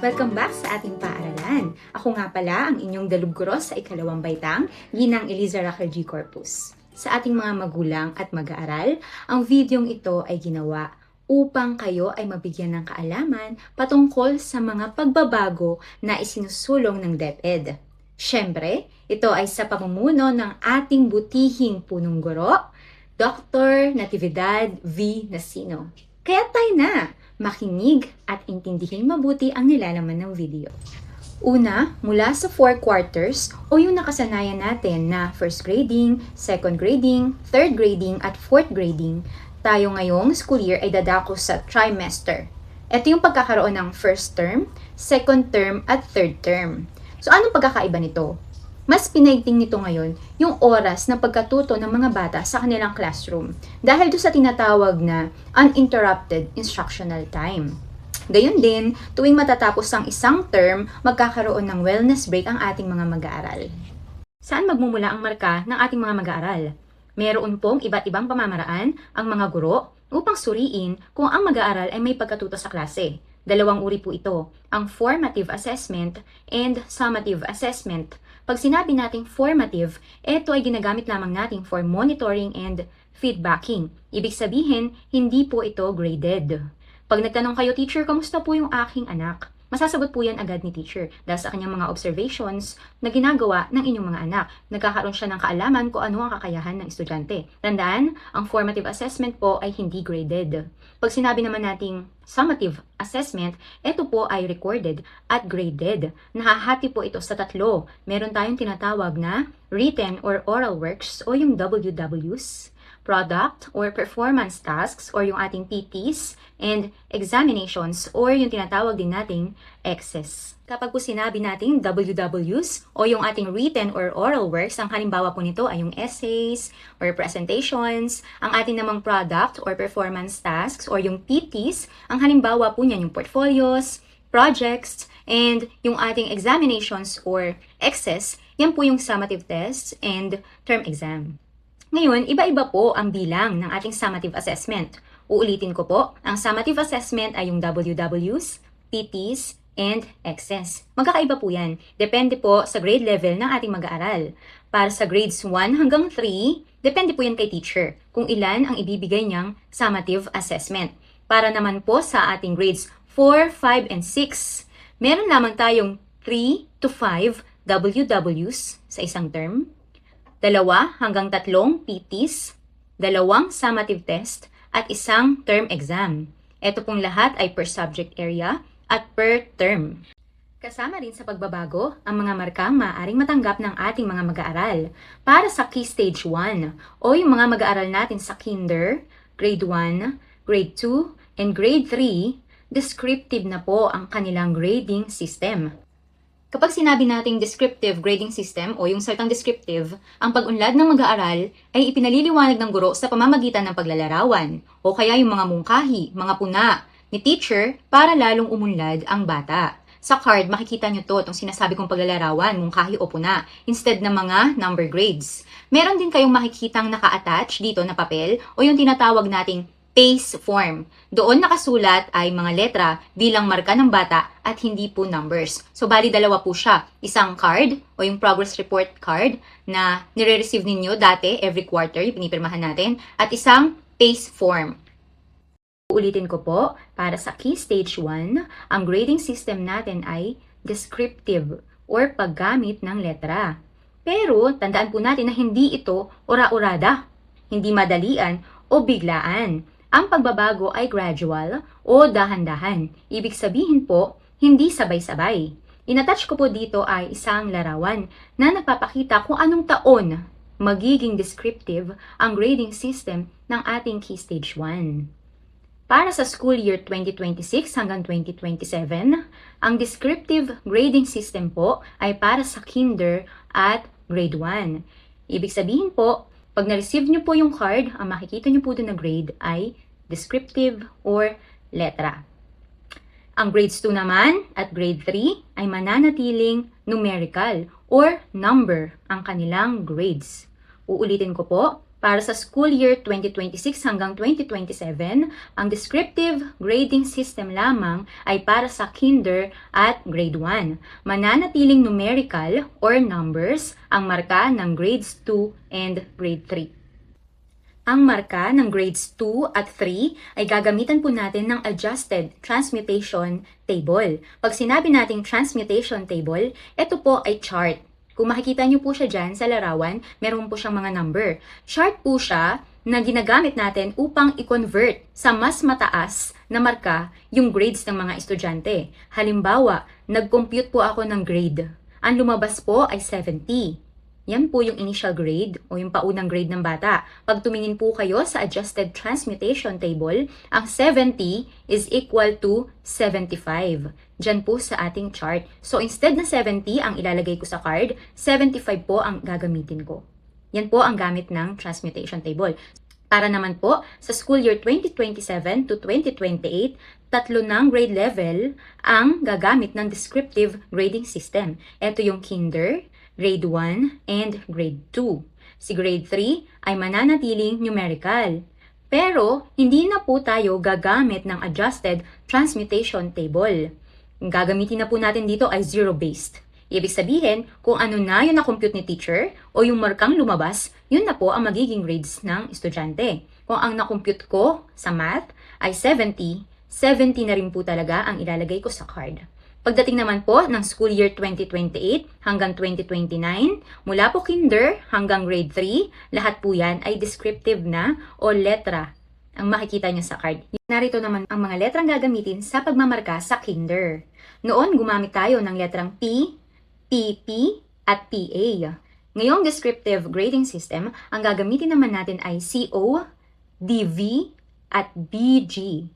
Welcome back sa ating paaralan. Ako nga pala ang inyong dalubguro sa ikalawang baitang, Ginang Eliza Raquel G. Corpus. Sa ating mga magulang at mag-aaral, ang videong ito ay ginawa upang kayo ay mabigyan ng kaalaman patungkol sa mga pagbabago na isinusulong ng DepEd. Siyempre, ito ay sa pamumuno ng ating butihing punong guro, Dr. Natividad V. Nasino. Kaya tayo na! Makinig at intindihin mabuti ang nilalaman ng video. Una, mula sa 4 quarters o yung nakasanayan natin na first grading, second grading, third grading at fourth grading, tayo ngayong school year ay dadako sa trimester. Ito yung pagkakaroon ng first term, second term at third term. So anong pagkakaiba nito? Mas pinaigting nito ngayon yung oras ng pagkatuto ng mga bata sa kanilang classroom dahil doon sa tinatawag na uninterrupted instructional time. Gayun din, tuwing matatapos ang isang term, magkakaroon ng wellness break ang ating mga mag-aaral. Saan magmumula ang marka ng ating mga mag-aaral? Meron pong iba't ibang pamamaraan ang mga guro upang suriin kung ang mag-aaral ay may pagkatuto sa klase. Dalawang uri po ito, ang formative assessment and summative assessment. Pag sinabi nating formative, ito ay ginagamit lamang natin for monitoring and feedbacking. Ibig sabihin, hindi po ito graded. Pag nagtanong kayo, teacher, kamusta po yung aking anak? Masasagot po yan agad ni teacher dahil sa kanyang mga observations na ginagawa ng inyong mga anak. Nagkakaroon siya ng kaalaman kung ano ang kakayahan ng estudyante. Tandaan, ang formative assessment po ay hindi graded. Pag sinabi naman nating summative assessment, ito po ay recorded at graded. Nahahati po ito sa tatlo. Meron tayong tinatawag na written or oral works o yung WWs, product or performance tasks or yung ating PTs, and examinations or yung tinatawag din nating excess. Kapag po sinabi nating WWs o yung ating written or oral works, ang halimbawa po nito ay yung essays or presentations. Ang ating namang product or performance tasks or yung PTs, ang halimbawa po niyan yung portfolios, projects, and yung ating examinations or excess, yan po yung summative tests and term exam. Ngayon, iba-iba po ang bilang ng ating summative assessment. Uulitin ko po, ang summative assessment ay yung WWs, PTs, and excess. Magkakaiba po yan. Depende po sa grade level ng ating mag-aaral. Para sa grades 1 hanggang 3, depende po yan kay teacher kung ilan ang ibibigay niyang summative assessment. Para naman po sa ating grades 4, 5, and 6, meron lamang tayong 3 to 5 WWs sa isang term, 2 hanggang 3 PTs, 2 summative test, at 1 term exam. Ito pong lahat ay per subject area at per term. Kasama rin sa pagbabago ang mga markang maaaring matanggap ng ating mga mag-aaral. Para sa Key Stage 1 o yung mga mag-aaral natin sa Kinder, Grade 1, Grade 2, and Grade 3, descriptive na po ang kanilang grading system. Kapag sinabi nating descriptive grading system o yung salitang descriptive, ang pag-unlad ng mag-aaral ay ipinaliliwanag ng guro sa pamamagitan ng paglalarawan o kaya yung mga mungkahi, mga puna ni teacher para lalong umunlad ang bata. Sa card, makikita nyo to, itong sinasabi kong paglalarawan, mungkahi o puna, instead ng mga number grades. Meron din kayong makikitang naka-attach dito na papel o yung tinatawag nating PACE form. Doon nakasulat ay mga letra bilang marka ng bata at hindi po numbers. So, bali dalawa po siya. Isang card o yung progress report card na nire-receive ninyo dati every quarter, yung pinipirmahan natin, at isang PACE form. Ulitin ko po, para sa Key Stage 1, ang grading system natin ay descriptive or paggamit ng letra. Pero, tandaan po natin na hindi ito ora-orada, hindi madalian o biglaan. Ang pagbabago ay gradual o dahan-dahan. Ibig sabihin po, hindi sabay-sabay. Inattach ko po dito ay isang larawan na nagpapakita kung anong taon magiging descriptive ang grading system ng ating Key Stage 1. Para sa school year 2026 hanggang 2027, ang descriptive grading system po ay para sa Kinder at Grade 1. Ibig sabihin po, pag na-receive nyo po yung card, ang makikita nyo po doon na grade ay descriptive or letra. Ang grades 2 naman at grade 3 ay mananatiling numerical or number ang kanilang grades. Uulitin ko po, Para sa school year 2026 hanggang 2027, ang descriptive grading system lamang ay para sa kinder at grade 1. Mananatiling numerical or numbers ang marka ng grades 2 and grade 3. Ang marka ng grades 2 at 3 ay gagamitan po natin ng adjusted transmutation table. Pag sinabi nating transmutation table, ito po ay chart. Kung makikita nyo po siya dyan sa larawan, meron po siyang mga number. Chart po siya na ginagamit natin upang i-convert sa mas mataas na marka yung grades ng mga estudyante. Halimbawa, nag-compute po ako ng grade. Ang lumabas po ay 70. Yan po yung initial grade o yung paunang grade ng bata. Pag tumingin po kayo sa adjusted transmutation table, ang 70 is equal to 75. Diyan po sa ating chart. So instead na 70 ang ilalagay ko sa card, 75 po ang gagamitin ko. Yan po ang gamit ng transmutation table. Para naman po sa school year 2027 to 2028, tatlo ng grade level ang gagamit ng descriptive grading system. Ito yung kinder, grade 1, and grade 2. Si grade 3 ay mananatiling numerical. Pero hindi na po tayo gagamit ng adjusted transmutation table. Ang gagamitin na po natin dito ay zero-based. Ibig sabihin, kung ano na yung na-compute ni teacher o yung markang lumabas, yun na po ang magiging grades ng estudyante. Kung ang na-compute ko sa math ay 70, 70 na rin po talaga ang ilalagay ko sa card. Pagdating naman po ng school year 2028 hanggang 2029, mula po kinder hanggang grade 3, lahat po yan ay descriptive na o letra ang makikita nyo sa card. Narito naman ang mga letrang gagamitin sa pagmamarka sa kinder. Noon, gumamit tayo ng letrang P, PP, at PA. Ngayong descriptive grading system, ang gagamitin naman natin ay CO, DV, at BG.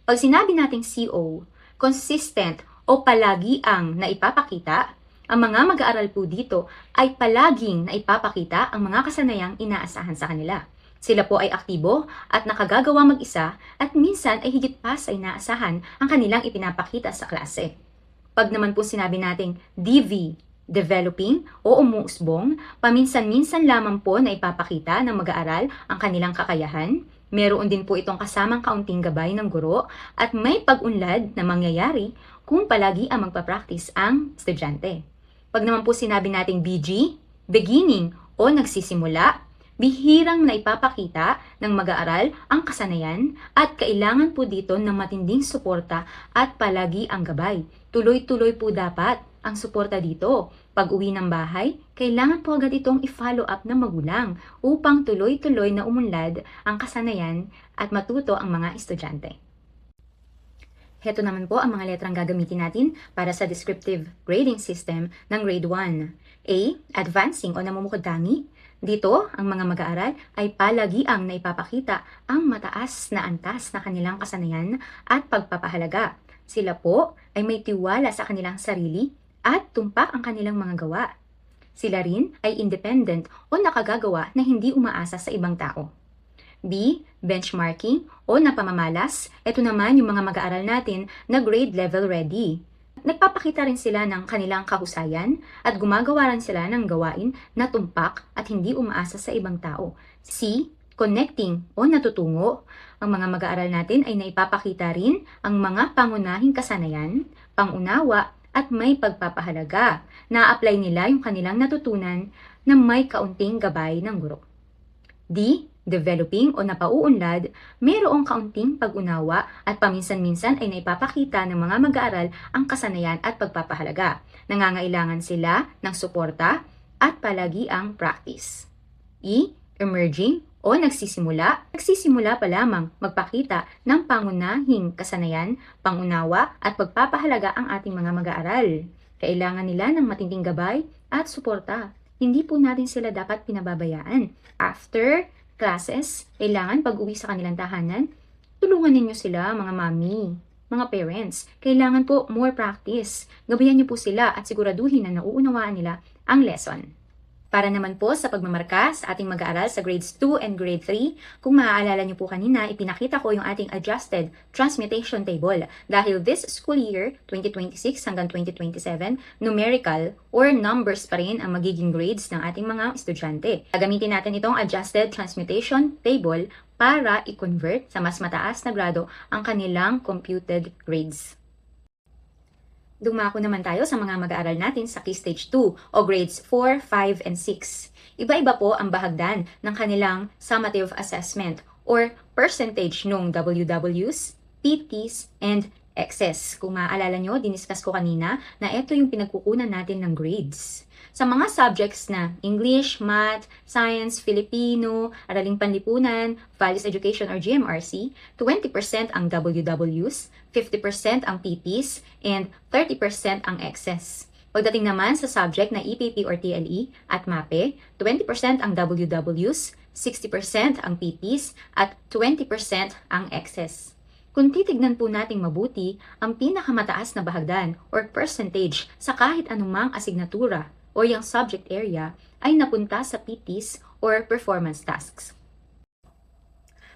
Pag sinabi nating CO, consistent o palagi ang naipapakita, ang mga mag-aaral po dito ay palaging naipapakita ang mga kasanayang inaasahan sa kanila. Sila po ay aktibo at nakagagawa mag-isa at minsan ay higit pa sa inaasahan ang kanilang ipinapakita sa klase. Pag naman po sinabi nating DV, developing o umuusbong, paminsan-minsan lamang po na ipapakita ng mag-aaral ang kanilang kakayahan. Meron din po itong kasamang kaunting gabay ng guro at may pag-unlad na mangyayari kung palagi ang magpa-practice ang estudyante. Pag naman po sinabi nating BG, beginning o nagsisimula, bihirang naipapakita ng mag-aaral ang kasanayan at kailangan po dito ng matinding suporta at palagi ang gabay. Tuloy-tuloy po dapat ang suporta dito. Pag uwi ng bahay, kailangan po agad itong i-follow up ng magulang upang tuloy-tuloy na umunlad ang kasanayan at matuto ang mga estudyante. Heto naman po ang mga letrang gagamitin natin para sa descriptive grading system ng grade 1. A. Advancing o namumukod-tangi. Dito, ang mga mag-aaral ay palagiang naipapakita ang mataas na antas na kanilang kasanayan at pagpapahalaga. Sila po ay may tiwala sa kanilang sarili at tumpak ang kanilang mga gawa. Sila rin ay independent o nakagagawa na hindi umaasa sa ibang tao. B. Benchmarking o napamamalas. Ito naman yung mga mag-aaral natin na grade level ready. Nagpapakita rin sila ng kanilang kahusayan at gumagawa rin sila ng gawain na tumpak at hindi umaasa sa ibang tao. C. Connecting o natutungo. Ang mga mag-aaral natin ay naipapakita rin ang mga pangunahing kasanayan, pangunawa at may pagpapahalaga. Na-apply nila yung kanilang natutunan na may kaunting gabay ng guro. D. Developing o napauunlad, mayroong kaunting pag-unawa at paminsan-minsan ay naipapakita ng mga mag-aaral ang kasanayan at pagpapahalaga. Nangangailangan sila ng suporta at palagi ang practice. E. Emerging o nagsisimula. Nagsisimula pa lamang magpakita ng pangunahing kasanayan, pangunawa at pagpapahalaga ang ating mga mag-aaral. Kailangan nila ng matinding gabay at suporta. Hindi po natin sila dapat pinababayaan. After classes, kailangan pag-uwi sa kanilang tahanan, tulungan ninyo sila mga mami, mga parents. Kailangan po more practice. Gabayan niyo po sila at siguraduhin na nauunawaan nila ang lesson. Para naman po sa pagmamarka sa ating mag-aaral sa grades 2 and grade 3, kung maaalala niyo po kanina, ipinakita ko yung ating adjusted transmutation table. Dahil this school year, 2026 hanggang 2027, numerical or numbers pa rin ang magiging grades ng ating mga estudyante. Gagamitin natin itong adjusted transmutation table para i-convert sa mas mataas na grado ang kanilang computed grades. Dumako naman tayo sa mga mag-aaral natin sa Key Stage 2 o grades 4, 5, and 6. Iba-iba po ang bahagdan ng kanilang summative assessment or percentage ng WWs, PTs, and Xs. Kung maaalala nyo, diniscuss ko kanina na ito yung pinagkukunan natin ng grades. Sa mga subjects na English, Math, Science, Filipino, Araling Panlipunan, Values Education or GMRC, 20% ang WWs, 50% ang PTs, and 30% ang Xs. Pagdating naman sa subject na EPP or TLE at MAPE, 20% ang WWs, 60% ang PTs, at 20% ang Xs. Kung titignan po nating mabuti, ang pinakamataas na bahagdan or percentage sa kahit anumang asignatura o yung subject area ay napunta sa PTs or performance tasks.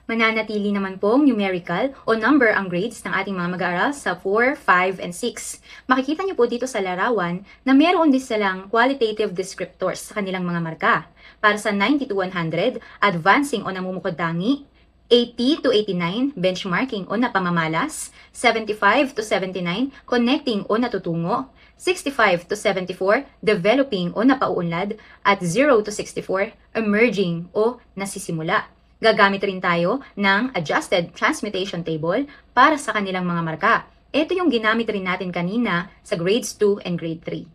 Mananatili naman pong numerical o number ang grades ng ating mga mag-aaral sa 4, 5, and 6. Makikita niyo po dito sa larawan na meron din silang qualitative descriptors sa kanilang mga marka. Para sa 90 to 100, advancing o namumukod-tangi, 80 to 89, benchmarking o napamamalas, 75 to 79, connecting o natutungo, 65 to 74, developing o napauunlad, at 0 to 64, emerging o nasisimula. Gagamit rin tayo ng adjusted transmutation table para sa kanilang mga marka. Ito yung ginamit rin natin kanina sa grades 2 and grade 3.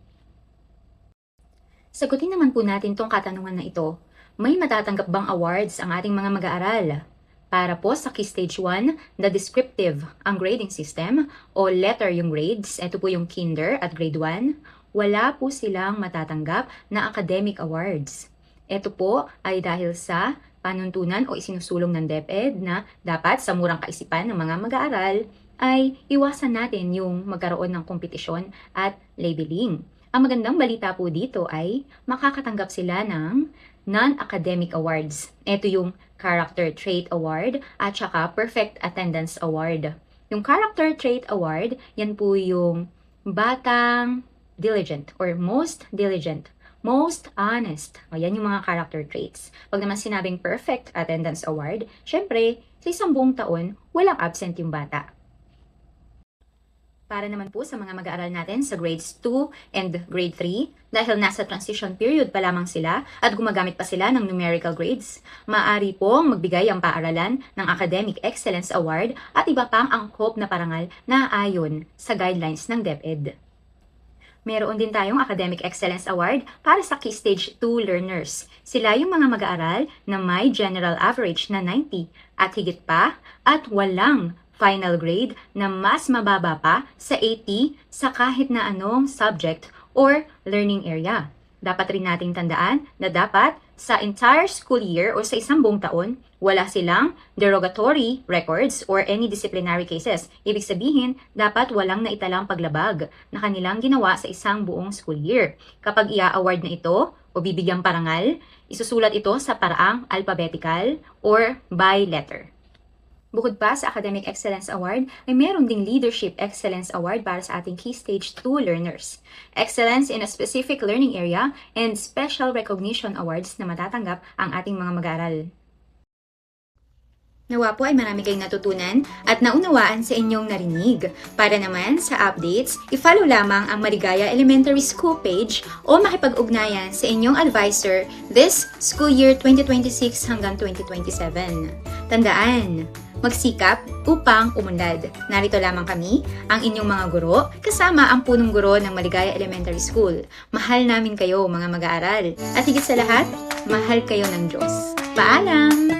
Sagutin naman po natin tong katanungan na ito. May matatanggap bang awards ang ating mga mag-aaral? Para po sa Key Stage 1, the descriptive ang grading system o letter yung grades, ito po yung kinder at grade 1, wala po silang matatanggap na academic awards. Ito po ay dahil sa panuntunan o isinusulong ng DepEd na dapat sa murang kaisipan ng mga mag-aaral ay iwasan natin yung magkaroon ng kompetisyon at labeling. Ang magandang balita po dito ay makakatanggap sila ng non-academic awards. Ito yung Character Trait Award at saka Perfect Attendance Award. Yung Character Trait Award, yan po yung batang diligent or most diligent, most honest. O, yan yung mga character traits. Pag naman sinabing Perfect Attendance Award, syempre, sa isang buong taon, walang absent yung bata. Para naman po sa mga mag-aaral natin sa grades 2 and grade 3, dahil nasa transition period pa lamang sila at gumagamit pa sila ng numerical grades, maaari pong magbigay ang paaralan ng Academic Excellence Award at iba pang angkop na parangal na ayon sa guidelines ng DepEd. Meron din tayong Academic Excellence Award para sa Key Stage 2 learners. Sila yung mga mag-aaral na may general average na 90 at higit pa at walang final grade na mas mababa pa sa 80 sa kahit na anong subject or learning area. Dapat rin nating tandaan na dapat sa entire school year o sa isang buong taon, wala silang derogatory records or any disciplinary cases. Ibig sabihin, dapat walang naitalang paglabag na kanilang ginawa sa isang buong school year. Kapag ia-award na ito o bibigyang parangal, isusulat ito sa paraang alphabetical or by letter. Bukod pa sa Academic Excellence Award, ay meron ding Leadership Excellence Award para sa ating Key Stage 2 learners. Excellence in a specific learning area and Special Recognition Awards na matatanggap ang ating mga mag-aaral. Nawa po ay marami kayong natutunan at naunawaan sa inyong narinig. Para naman sa updates, i-follow lamang ang Maligaya Elementary School page o makipag-ugnayan sa inyong advisor this school year 2026 hanggang 2027. Tandaan, magsikap upang umunlad. Narito lamang kami, ang inyong mga guro, kasama ang punong guro ng Maligaya Elementary School. Mahal namin kayo mga mag-aaral. At higit sa lahat, mahal kayo ng Diyos. Paalam!